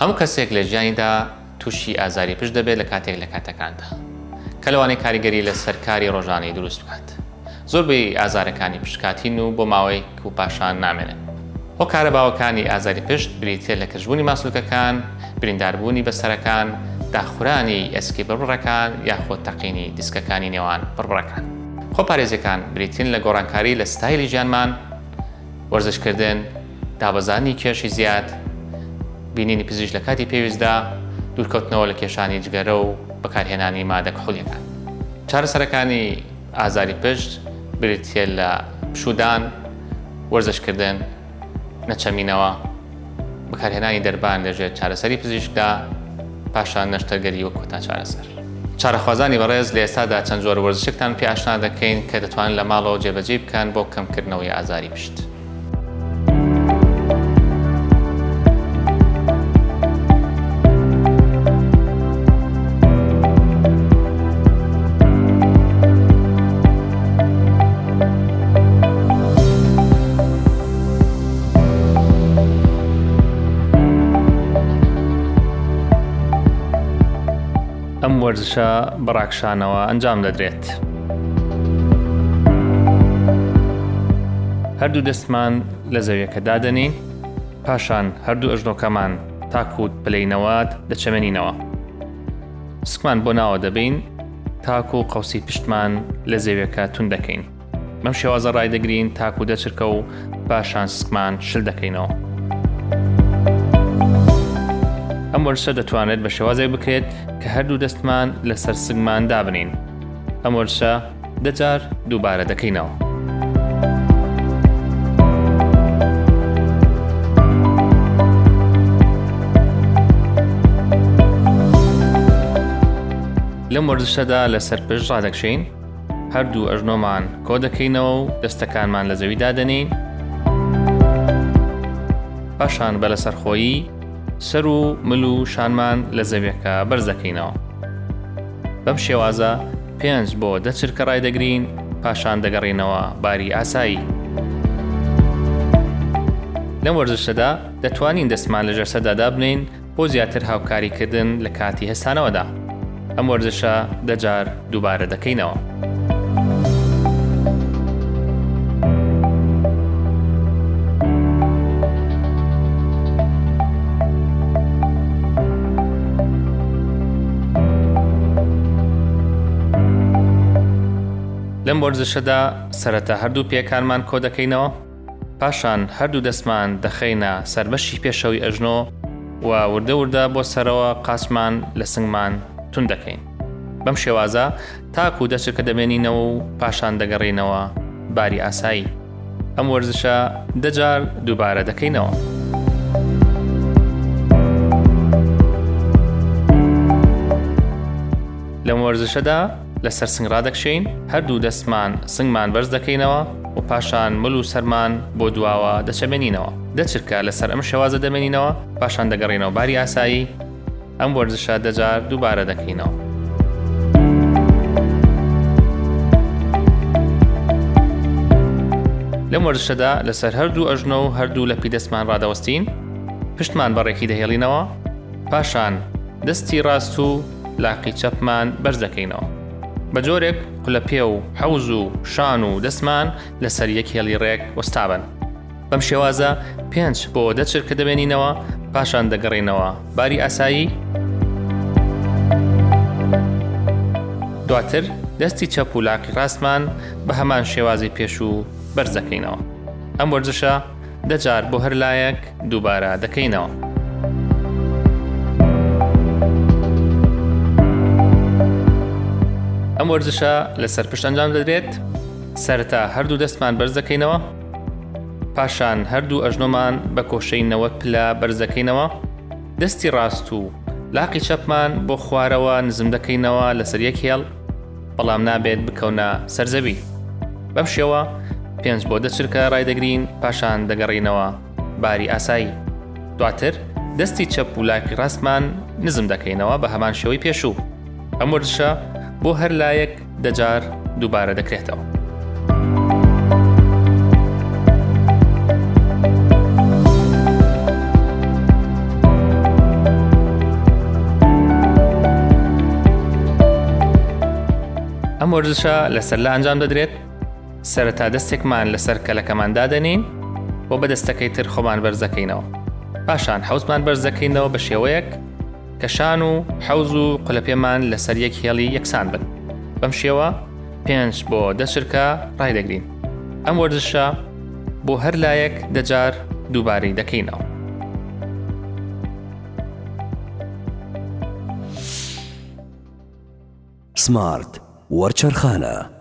هەموو کەسێک لە ژیانیدا تووشی ئازاری پشت دەبێت لە کاتێک لە کاتەکاندا کە لەوانەیە کاریگەری لە سەرکاری ڕۆژانەی دروست بکات. زۆربەی ئازارەکانی پشتکاتین و بۆ ماوەیەک و پاشان نامێنن. ئەو کارە باوەکانی ئازاری پشت بریتێ لە کەژبوونی ماسوولکەکان، برینداربوونی بەسەرەکان، داخورانی ئەسکی بڕبڕەکان یاخۆ تەقینی دیسکەکانی نێوان بڕبڕەکان. خۆپارێزەکان بریتین لە گۆڕانکاری لە ستایلی ژیانمان، وەرزشکردن، دابەزانی کێشی زیاد، بینینی پزیشک لە کاتی پێویستدا، دوورکەوتنەوە لە کێشانی جگەرە و بەکارهێنانی مادە کحولیەکان. چارەسەرەکانی ئازاری پشت بریتیە لە پشودان، وەرزشکردن، نەچەمینەوە، بەکارهێنانی دەربان لەژێر چارەسەری پزیشکدا، پاشان نەشتەرگەری وەک کۆتا چارەسەر. چارەخوازانی بەڕێز لە ئێستادا چەند جۆرە وەرزشێکتان پێ ئاشنا دەکەین کە دەتوانن لە ماڵەوە جێبەجێ بکەن بۆ کەمکردنەوەی ئازاری پشت. ئەم وەرزشە بەڕاکشانەوە ئەنجام دەدرێت. هەردوو دەستمان لە زەویەکە دادەنین، پاشان هەردوو ئەژنۆکەمان تاکووت پلەینەوە دەچەمێنینەوە. سکمان بۆ ناوە دەبین، تاکو و قەوسی پشتمان لە زەویەکە تون دەکەین. بەم شێوازە ڕای دەگرین تاکو دەچرکە و پاشان سکمان شل دەکەینەوە. ئەم وەرزشە دەتوانێت بە شێوازێک بکرێت کە هەردوو دەستمان لەسەر سنگمان دابنین. ئەم وەرزشە 10 جار دووبارە دەکەینەوە. لەم وەرزشەدا لەسەر پشت ڕادەکشین، هەردوو ئەژنۆمان کۆ دەکەینەوە و دەستەکانمان لە زەوی دادەنین، پاشان بە لەسەرخۆیی سەر و مل و شانمان لە زەویەکە بەرز دەکەینەوە. بەم شێوازە 5 بۆ 10 چرکە ڕای دەگرین، پاشان دەگەڕینەوە باری ئاسایی. لەم وەرزشەدا دەتوانین دەستمان لەژێر سەردا بنین بۆ زیاتر هاوکاریکردن لە کاتی هەستانەوەدا. ئەم وەرزشە 10 جار دووبارە دەکەینەوە. لەم وەرزشەدا سەرەتا هەردوو پێکانمان کۆ دەکەینەوە، پاشان هەردوو دەستمان دەخەینە سەربەشی پێشەوەی ئەژنۆ و وردە وردە بۆ سەرەوە قاسمان لە سنگمان تون دەکەین. بەم شێوازە تاکو و دەچرکە دەمێنینەوە و پاشان دەگەڕینەوە باری ئاسایی. ئەم وەرزشە 10 جار دووبارە دەکەینەوە. لەم وەرزشەدا لەسەر سنگ ڕادەکشین، هەردوو دەستمان سنگمان بەرز دەکەینەوە و پاشان مل و سەرمان بۆ دواوە دەچەمێنینەوە. 10 چرکە لەسەر ئەم شێوازە دەمێنینەوە، پاشان دەگەڕینەوە باری ئاسایی. ئەم وەرزشە 10 جار دووبارە دەکەینەوە. لەم وەرزشەدا لەسەر هەردوو ئەژنۆ و هەردوو لەپی دەستمان ڕادەوەستین، پشتمان بەڕێکی دەهێڵینەوە، پاشان دەستی ڕاست و لاقی چەپمان بەرز دەکەینەوە. بە جۆرێک قولەپێ و حەوز و شان و دەستمان لەسەر یەک هێڵی ڕێک وەستابن. بەم شێوازە 5 بۆ 10 چرکە دەمێنینەوە، پاشان دەگەڕینەوە باری ئاسایی. دواتر دەستی چەپ و لاقی ڕاستمان بە هەمان شێوازی پێش و بەرز دەکەینەوە. ئەم وەرزشە 10 جار بۆ هەر لایەک دووبارە دەکەینەوە. ئەم وەرزشە لەسەر پشت ئەنجام دەدرێت. سەرەتا هەردوو دەستمان بەرز دەکەینەوە، پاشان هەردوو ئەژنۆمان بە کۆشەی 90 پلە بەرز دەکەینەوە، دەستی ڕاست و لاقی چەپمان بۆ خوارەوە نزم دەکەینەوە لەسەر یەک هێڵ، بەڵام نابێت بکەونە سەرزەوی. بەم شێوە 5 بۆ 10 چرکە ڕای دەگرین، پاشان دەگەڕینەوە باری ئاسایی. دواتر دەستی چەپ و لاقی ڕاستمان نزم دەکەینەوە بە هەمان شێوەی پێشوو. ئەم وەرزشە بۆ هەر لایەک 10 جار دووبارە دەکرێتەوە. ئەم وەرزشە لەسەر لا ئەنجام دەدرێت، سەرەتا دەستێکمان لەسەر کەلەکەمان دادەنین بۆ بەدەستەکەی تر خۆمان بەرزەکەینەوە. پاشان حەوزمان بەرزەکەینەوە بە شێوەیەک کە شان و حەوز و قولەپێمان لەسەر یەک هێڵی یەکسان بن. بەم شێوە 5 بۆ 10 چرکە ڕایدەگرین. ئەم وەرزشە بۆ هەر لایەک دەجار دووباری دەکەینەوە. سمارت وەرچەرخانە.